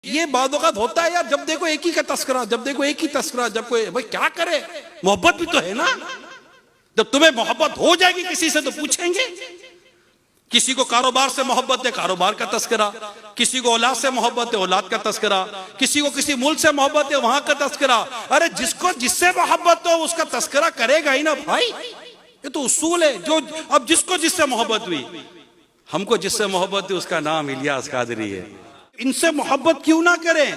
ये बादौक़ात होता है यार, जब देखो एक ही का तस्करा, जब देखो एक ही तस्करा, जब कोई भाई क्या करे, मोहब्बत भी तो है ना। जब तुम्हें मोहब्बत हो जाएगी किसी से तो पूछेंगे। किसी को कारोबार से मोहब्बत है, कारोबार का तस्करा, किसी को औलाद से मोहब्बत है, औलाद का तस्करा, किसी को किसी मुल्क से मोहब्बत है, वहां का तस्करा। अरे जिसको जिससे मोहब्बत हो उसका तस्करा करेगा ही ना भाई, ये तो उसूल है। जो अब जिसको जिससे मोहब्बत हुई, हमको जिससे मोहब्बत है उसका नाम इलियास कादरी है। इनसे मोहब्बत क्यों ना करें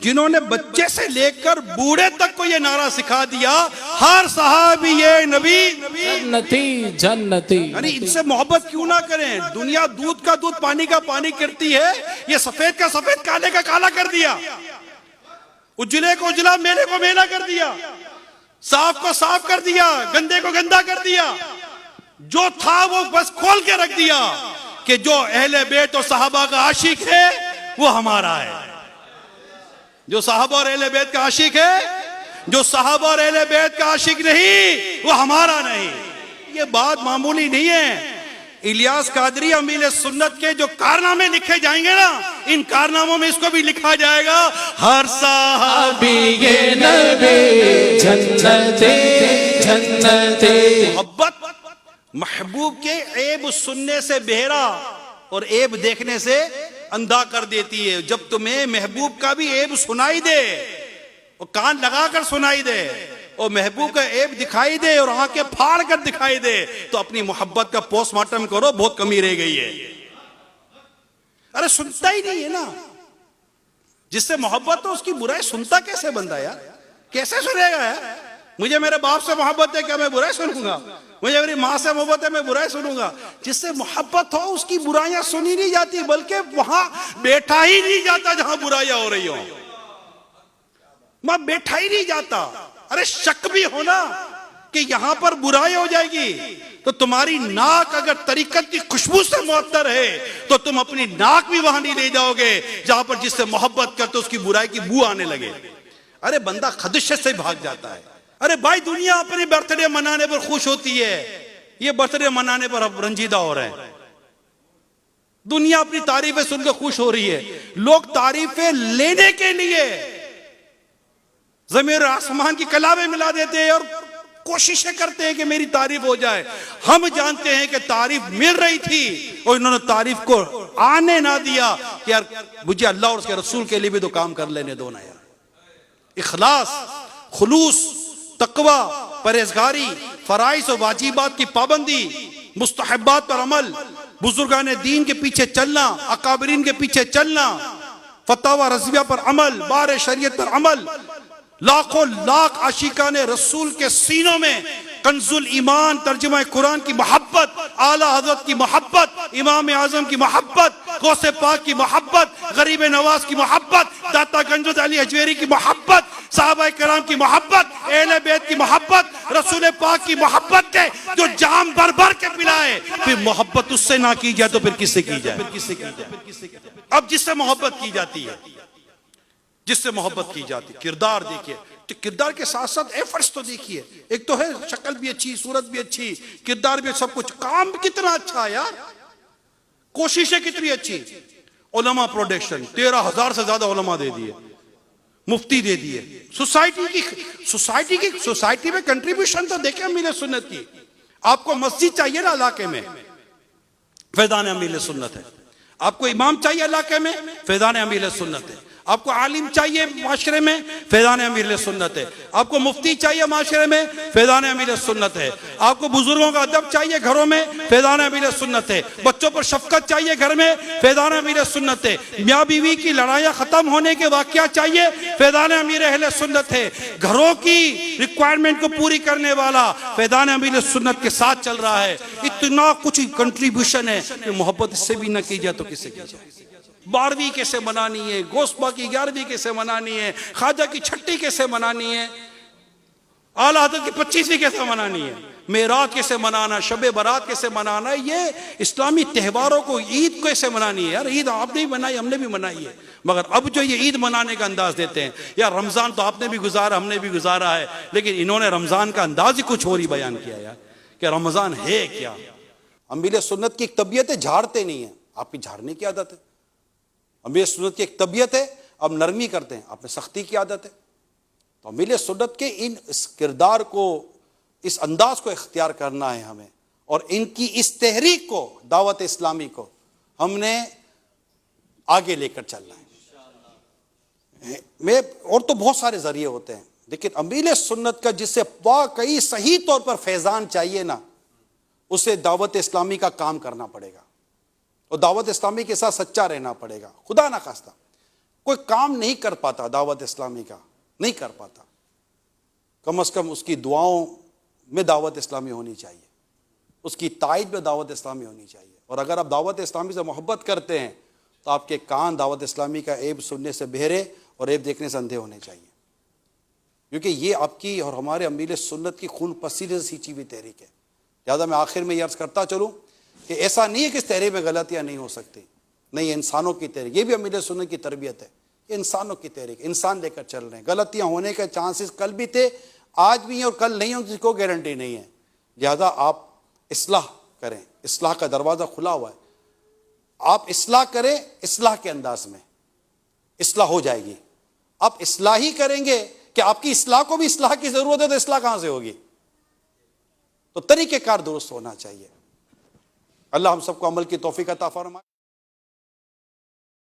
जिन्होंने बच्चे से लेकर बूढ़े तक को ये नारा सिखा दिया, हर सहाबी ये नबी जन्नती जन्नती। यानी इनसे मोहब्बत क्यों ना करें। दुनिया दूध का दूध पानी का पानी करती है, ये सफेद का सफेद काले का काला कर दिया, उजले को उजला मेले को मेला कर दिया, साफ को साफ कर दिया, गंदे को गंदा कर दिया। जो था वो बस खोल के रख दिया कि जो अहले बैत और सहाबा का आशिक है वो हमारा है। जो साहबा और अहले बैत का आशिक है, जो साहबा और अहले बैत का आशिक नहीं वो हमारा नहीं। ये बात मामूली नहीं है। इलियास कादरी अमीर सुन्नत के जो कारनामे लिखे जाएंगे ना, इन कारनामों में इसको भी लिखा जाएगा, हर साहबी ये नबी जन्नती जन्नती। मोहब्बत महबूब के ऐब सुनने से बहरा और ऐब देखने से अंधा कर देती है। जब तुम्हें महबूब का भी ऐब सुनाई दे और कान लगाकर सुनाई दे और महबूब का ऐब दिखाई दे और आंखें फाड़ कर दिखाई दे, तो अपनी मोहब्बत का पोस्टमार्टम करो, बहुत कमी रह गई है। अरे सुनता ही नहीं है ना। जिससे मोहब्बत हो उसकी बुराई सुनता कैसे बंदा यार, कैसे सुनेगा यार। मुझे मेरे बाप से मोहब्बत है, क्या मैं बुराई सुनूंगा? मुझे मेरी माँ से मोहब्बत है, मैं बुराई सुनूंगा? जिससे मोहब्बत हो उसकी बुराइयां सुनी नहीं जाती, बल्कि वहां बैठा ही नहीं जाता जहां बुराइयां हो रही हो, वहां बैठा ही नहीं जाता। अरे शक भी हो ना कि यहां पर बुराई हो जाएगी, तो तुम्हारी नाक अगर तरीकत की खुशबू से मुअत्तर है तो तुम अपनी नाक भी वहां नहीं ले जाओगे जहां पर जिससे मोहब्बत करते उसकी बुराई की बू आने लगे। अरे बंदा खदशत से भाग जाता है। अरे भाई दुनिया अपनी बर्थडे मनाने पर खुश होती है, ये बर्थडे मनाने पर अब रंजीदा हो रहे हैं। दुनिया अपनी तारीफें सुनकर खुश हो रही है, लोग तारीफें लेने के लिए ज़मीर आसमान की कलामें मिला देते हैं और कोशिशें करते हैं कि मेरी तारीफ हो जाए। हम जानते हैं कि तारीफ मिल रही थी और इन्होंने तारीफ को आने ना दिया कि यार मुझे अल्लाह और उसके रसूल के लिए भी तो काम कर लेने दो ना यार। इखलास, खुलूस, तकवा, परहेजगारी, फराइज और वाजिबात की पाबंदी, मुस्तहब्बात पर अमल, बुजुर्गान दीन के पीछे चलना, अकाबरीन के पीछे चलना, फतवा रज़विया पर अमल, बार शरीयत पर अमल, लाखों लाख आशिकान रसूल के सीनों में कंजुल ईमान तर्जुमा कुरान की मोहब्बत, आला हजरत की मोहब्बत, इमाम आजम की मोहब्बत, गौसे पाक की मोहब्बत, गरीब नवाज की मोहब्बत, दाता गंज अली अजवेरी की मोहब्बत, साहबा कराम की मोहब्बत, अहले बैत की मोहब्बत, रसूल पाक की मोहब्बत के जो जाम भर भर के पिलाए, फिर मोहब्बत उससे ना की जाए तो फिर किससे की जाए? अब जिससे मोहब्बत की जाती है, जिससे मोहब्बत की जाती, किरदार देखिए, तो किरदार के साथ साथ एफर्ट्स तो देखिए। एक तो है शक्ल भी अच्छी, सूरत भी अच्छी, किरदार भी, सब कुछ, काम कितना अच्छा है यार, कोशिशें कितनी अच्छी। उलमा प्रोडक्शन 13,000 से ज्यादा उलमा दे दिए, मुफ्ती दे दिए, सोसाइटी में कंट्रीब्यूशन तो देखे अमीर सुन्नत की। आपको मस्जिद चाहिए ना इलाके में, फैजान अमीर सुन्नत है। आपको इमाम चाहिए इलाके में, फैजान अमीर सुन्नत है। आपको आलिम चाहिए माशरे में, फैजान अमीर सुन्नत है। आपको मुफ्ती चाहिए माशरे में, फैजान अमीर सुन्नत है। आपको बुजुर्गों का अदब चाहिए घरों में, फैजान अमीर सुन्नत है। बच्चों पर शफकत चाहिए घर में, फैजान अमीर सुन्नत है। मियाँ बीवी की लड़ाइयाँ खत्म होने के वाक़या चाहिए, फैजान अमीर अहले सुन्नत है। घरों की रिक्वायरमेंट को पूरी करने वाला फैजान अमीर सुन्नत के साथ चल रहा है। इतना कुछ कंट्रीब्यूशन है कि मोहब्बत इससे भी न की जाए तो किससे की जाए? 12वीं कैसे मनानी है, गोस्पा की 11वीं कैसे मनानी है, ख्वाजा की 6ठी कैसे मनानी है, आला हज़रत की 25वीं कैसे मनानी है, मेराज कैसे मनाना, शब बारात कैसे मनाना, ये इस्लामी त्योहारों को, ईद कैसे मनानी है। यार ईद आपने भी मनाई, हमने भी मनाई है, मगर अब जो ये ईद मनाने का अंदाज देते हैं, यार रमजान तो आपने भी गुजारा, हमने भी गुजारा है, लेकिन इन्होंने रमजान का अंदाज ही कुछ और ही बयान किया यार कि रमजान है क्या। अमीर सुन्नत की एक तबीयत है, झाड़ते नहीं है, आपकी झाड़ने की आदत है। अमीर सुन्नत की एक तबीयत है, अब नरमी करते हैं, आप में सख्ती की आदत है। तो अमीर सुन्नत के इस किरदार को, इस अंदाज को इख्तियार करना है हमें, और इनकी इस तहरीक को, दावत इस्लामी को हमने आगे लेकर चलना है। और तो बहुत सारे जरिए होते हैं, लेकिन अमीर सुन्नत का जिससे वाकई सही तौर पर फैजान चाहिए ना, उसे दावत इस्लामी का काम करना पड़ेगा और दावत इस्लामी के साथ सच्चा रहना पड़ेगा। खुदा ना खास्ता कोई काम नहीं कर पाता दावत इस्लामी का, नहीं कर पाता, कम से कम उसकी दुआओं में दावत इस्लामी होनी चाहिए, उसकी तायद में दावत इस्लामी होनी चाहिए। और अगर आप दावत इस्लामी से मोहब्बत करते हैं तो आपके कान दावत इस्लामी का ऐब सुनने से बहरे और ऐब देखने से अंधे होने चाहिए, क्योंकि ये आपकी और हमारे अमीर सुन्नत की खून पसीने से सींची हुई तहरीक है। ज़्यादा मैं आखिर में ये अर्ज़ करता चलूँ कि ऐसा नहीं है कि इस तहरीक में गलतियाँ नहीं हो सकती, नहीं, इंसानों की तहरीक, ये भी अमीर सुन्नत की तरबियत है, ये इंसानों की तहरीक, इंसान लेकर चल रहे हैं। गलतियाँ होने के चांसेस कल भी थे, आज भी हैं और कल नहीं होंगे, किसी को गारंटी नहीं है। लिहाजा आप इस्लाह करें, इस्लाह का दरवाज़ा खुला हुआ है, आप इस्लाह करें, इस्लाह के अंदाज में इस्लाह हो जाएगी। आप इस्लाह ही करेंगे कि आपकी इस्लाह को भी इस्लाह की ज़रूरत है, तो इस्लाह कहाँ से होगी? तो तरीक़ेकार दुरुस्त होना चाहिए। अल्लाह हम सबको अमल की तौफीक अता फरमाए।